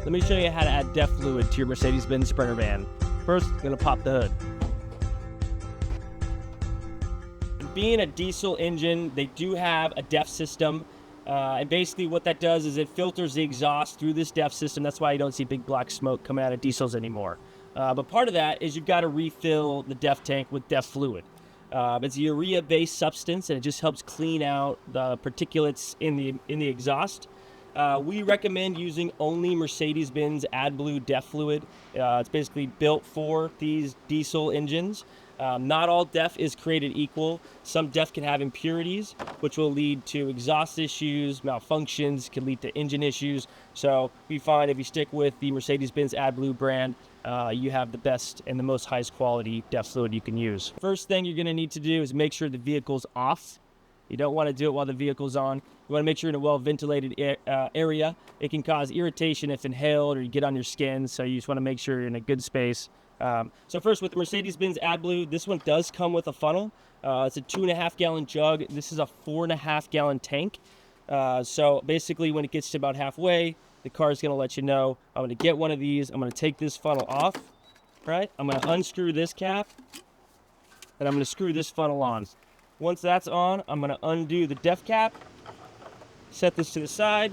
let me show you how to add DEF fluid to your Mercedes-Benz Sprinter van. First, I'm gonna pop the hood. Being a diesel engine, they do have a DEF system. And basically what that does is it filters the exhaust through this DEF system. That's why you don't see big black smoke coming out of diesels anymore. But part of that is you've got to refill the DEF tank with DEF fluid. It's a urea-based substance, and it just helps clean out the particulates in the exhaust. We recommend using only Mercedes-Benz AdBlue DEF fluid. It's basically built for these diesel engines. Not all DEF is created equal. Some DEF can have impurities, which will lead to exhaust issues, malfunctions, can lead to engine issues. So we find if you stick with the Mercedes-Benz AdBlue brand, you have the best and the most highest quality DEF fluid you can use. First thing you're going to need to do is make sure the vehicle's off. You don't want to do it while the vehicle's on. You want to make sure you're in a well-ventilated area. It can cause irritation if inhaled or you get on your skin, so you just want to make sure you're in a good space. So first, with the Mercedes-Benz AdBlue, this one does come with a funnel. It's a 2.5 gallon jug. This is a 4.5 gallon tank. So basically when it gets to about halfway, the car is going to let you know, I'm going to get one of these. I'm going to take this funnel off, right? I'm going to unscrew this cap, and I'm going to screw this funnel on. Once that's on, I'm going to undo the DEF cap, set this to the side.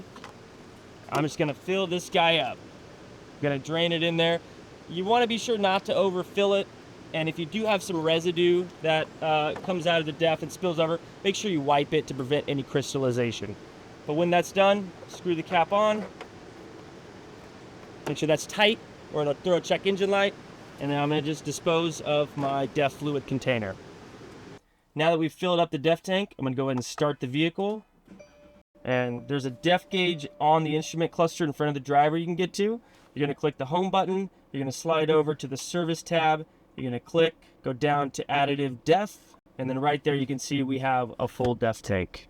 I'm just going to fill this guy up. I'm going to drain it in there. You want to be sure not to overfill it, and if you do have some residue that comes out of the DEF and spills over, make sure you wipe it to prevent any crystallization. But when that's done, screw the cap on. Make sure that's tight. We're going to throw a check engine light, and then I'm going to just dispose of my DEF fluid container. Now that we've filled up the DEF tank, I'm going to go ahead and start the vehicle. And there's a DEF gauge on the instrument cluster in front of the driver you can get to. You're going to click the home button. You're going to slide over to the service tab. You're going to click, go down to additive DEF. And then right there you can see we have a full DEF tank.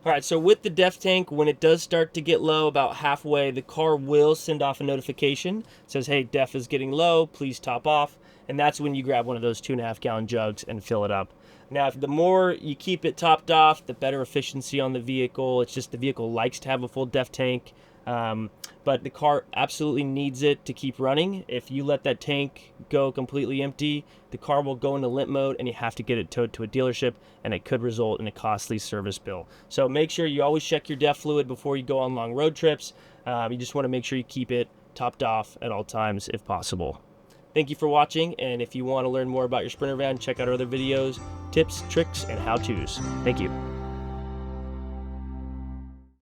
All right, so with the DEF tank, when it does start to get low about halfway, the car will send off a notification. It says, hey, DEF is getting low, please top off. And that's when you grab one of those 2.5 gallon jugs and fill it up. Now, the more you keep it topped off, the better efficiency on the vehicle. It's just the vehicle likes to have a full DEF tank, but the car absolutely needs it to keep running. If you let that tank go completely empty, the car will go into limp mode and you have to get it towed to a dealership, and it could result in a costly service bill. So make sure you always check your DEF fluid before you go on long road trips. You just want to make sure you keep it topped off at all times if possible. Thank you for watching, and if you want to learn more about your Sprinter van, check out our other videos, tips, tricks, and how-tos. Thank you.